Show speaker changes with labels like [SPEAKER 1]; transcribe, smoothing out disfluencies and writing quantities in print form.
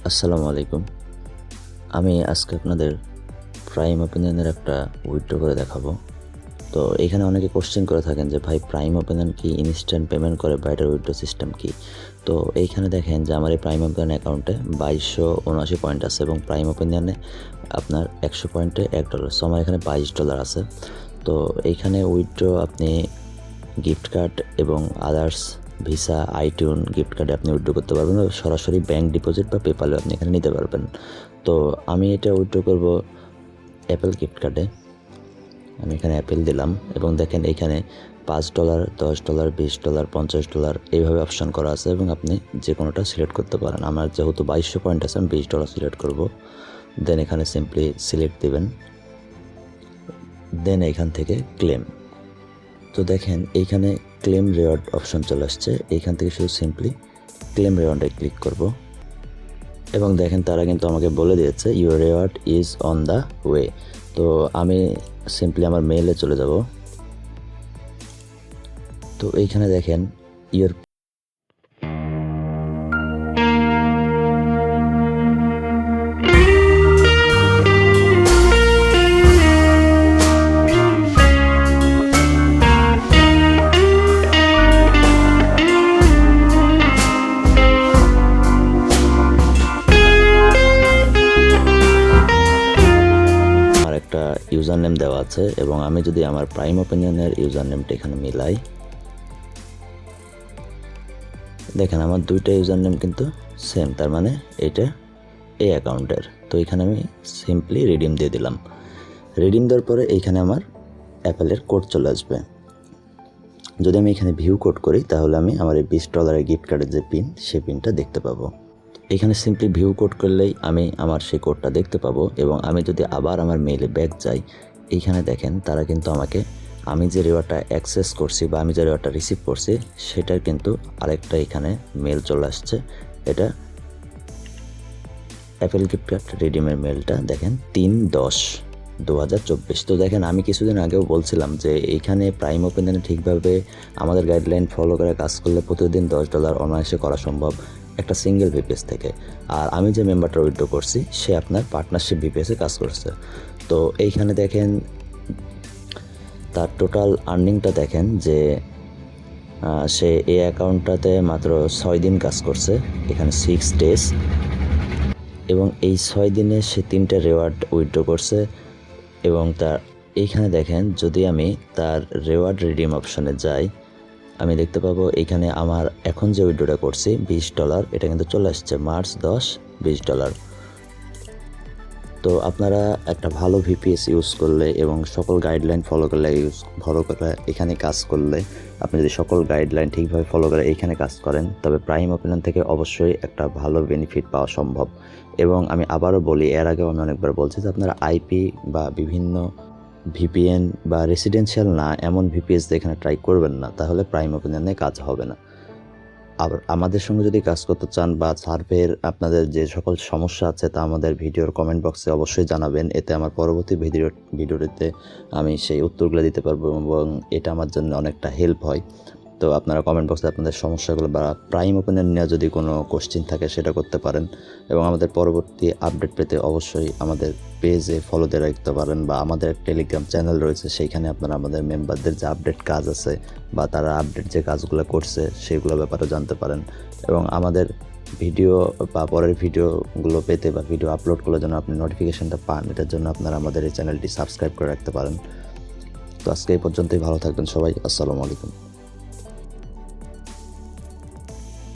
[SPEAKER 1] আসসালামু আলাইকুম। আমি আজকে আপনাদের প্রাইম ওপিনিয়নের একটা উইথড্র করে দেখাবো। তো এখানে অনেকে কোশ্চেন করে থাকেন যে ভাই প্রাইম ওপিনিয়ন কি ইনস্ট্যান্ট পেমেন্ট করে বা এটার উইথড্র সিস্টেম কি? তো এইখানে দেখেন যে আমার এই প্রাইম ওপিনিয়ন অ্যাকাউন্টে 2279 পয়েন্ট আছে এবং প্রাইম ওপিনিয়নে আপনার 100 পয়েন্টে $1। সো আমার এখানে $22 আছে। তো এইখানে উইথড্র আপনি গিফট কার্ড এবং আদার্স ভিসা, আইটিউন গিফট কার্ডে আপনি উইথড্র করতে পারবেন, সরাসরি ব্যাঙ্ক ডিপোজিট বা পেপালে আপনি এখানে নিতে পারবেন। তো আমি এটা উইথড্র করব অ্যাপেল গিফট কার্ডে। আমি এখানে অ্যাপেল দিলাম এবং দেখেন এখানে $5, $10, $20, $50 এইভাবে অপশান করা আছে এবং আপনি যে কোনোটা সিলেক্ট করতে পারেন। আমার যেহেতু 2200 পয়েন্ট আছে আমি $20 সিলেক্ট করব। দেন এখানে সিম্পলি সিলেক্ট দিবেন, দেন এইখান থেকে ক্লেম। তো দেখেন এইখানে ক্লেম রিওয়ার্ড অপশন চলে আসছে। এইখান থেকে শুধু সিম্পলি ক্লেম রিওয়ার্ডে ক্লিক করব এবং দেখেন তারা কিন্তু আমাকে বলে দিয়েছে your reward is on the way. তো আমি সিম্পলি আমার মেইলে চলে যাব। তো এইখানে দেখেন ইউর একটা ইউজার নেম দেওয়া আছে এবং আমি যদি আমার প্রাইম ওপিনিয়নের ইউজার নেমটা এখানে মিলাই, দেখেন আমার দুইটা ইউজার নেম কিন্তু সেম, তার মানে এটা এই অ্যাকাউন্টের। তো এখানে আমি সিম্পলি রিডিম দিয়ে দিলাম। রিডিম দেওয়ার পরে এইখানে আমার অ্যাপেলের কোড চলে আসবে। যদি আমি এখানে ভিউ কোড করি তাহলে আমি আমার এই $20 গিফট কার্ডের যে পিন, সেই পিনটা দেখতে পাবো। এখানে সিম্পলি ভিউ কোড করলেই আমি আমার সেই কোডটা দেখতে পাবো এবং আমি যদি আবার আমার মেইলে ব্যাক যাই, এইখানে দেখেন তারা কিন্তু আমাকে আমি যে রিওয়ার্ডটা অ্যাক্সেস করছি বা আমি যে রিওয়ার্ডটা রিসিভ করছি সেটার কিন্তু আরেকটা এখানে মেল চলে আসছে। এটা অ্যাপেল গিফট কার্ড রিডিমের মেলটা দেখেন 3/10/2024। তো দেখেন আমি কিছুদিন আগেও বলছিলাম যে এইখানে প্রাইম ওপিনিয়নে ঠিকভাবে আমাদের গাইডলাইন ফলো করে কাজ করলে প্রতিদিন $10 অনায়াসে করা সম্ভব একটা সিঙ্গেল ভিপিএস থেকে। আর আমি যে মেম্বারটা উইথড্র করছি সে আপনার পার্টনারশিপ ভিপিএসে কাজ করছে। তো এইখানে দেখেন তার টোটাল আর্নিংটা দেখেন যে সে এই অ্যাকাউন্টটাতে মাত্র 6 দিন কাজ করছে, এখানে 6 ডেজ, এবং এই 6 দিনে সে 3টা রিওয়ার্ড উইথড্র করছে। এবং তার এইখানে দেখেন যদি আমি তার রিওয়ার্ড রিডিম অপশনে যাই, আমি দেখতে পাবো এইখানে আমার এখন যে উইথড্রটা করছি $20, এটা কিন্তু চলে আসছে March 10 $20। তো আপনারা একটা ভালো ভিপিএস ইউজ করলে এবং সকল গাইডলাইন ফলো করে এখানে কাজ করলে, আপনি যদি সকল গাইডলাইন ঠিকভাবে ফলো করে এইখানে কাজ করেন, তবে প্রাইম ওপিনিয়ন থেকে অবশ্যই একটা ভালো বেনিফিট পাওয়া সম্ভব। এবং আমি আবারও বলি, এর আগেও আমি অনেকবার বলছি যে আপনারা আইপি বা বিভিন্ন ভিপিএন বা রেসিডেন্সিয়াল না এমন ভিপিএস এখানে ট্রাই করবেন না, তাহলে প্রাইম ওপিনিয়নে কাজ হবে না। আবার আমাদের সঙ্গে যদি কাজ করতে চান বা সার্ভের আপনাদের যে সকল সমস্যা আছে তা আমাদের ভিডিওর কমেন্ট বক্সে অবশ্যই জানাবেন। এতে আমার পরবর্তী ভিডিওতে আমি সেই উত্তরগুলো দিতে পারবো এবং এটা আমার জন্য অনেকটা হেল্প হয়। তো আপনারা কমেন্ট বক্সে আপনাদের সমস্যাগুলো বা প্রাইম ওপিনিয়ন নিয়ে যদি কোনো কোশ্চেন থাকে সেটা করতে পারেন। এবং আমাদের পরবর্তী আপডেট পেতে অবশ্যই আমাদের পেজে ফলো দিয়ে রাখতে পারেন বা আমাদের টেলিগ্রাম চ্যানেল রয়েছে, সেইখানে আপনারা আমাদের মেম্বারদের যে আপডেট কাজ আছে বা তারা আপডেট যে কাজগুলো করছে সেগুলো ব্যাপারে জানতে পারেন। এবং আমাদের ভিডিও বা পরের ভিডিওগুলো পেতে বা ভিডিও আপলোড করলে যেন আপনি নোটিফিকেশনটা পান, এটার জন্য আপনারা আমাদের এই চ্যানেলটি সাবস্ক্রাইব করে রাখতে পারেন। তো আজকে এই পর্যন্তই, ভালো থাকবেন সবাই। আসসালামু আলাইকুম।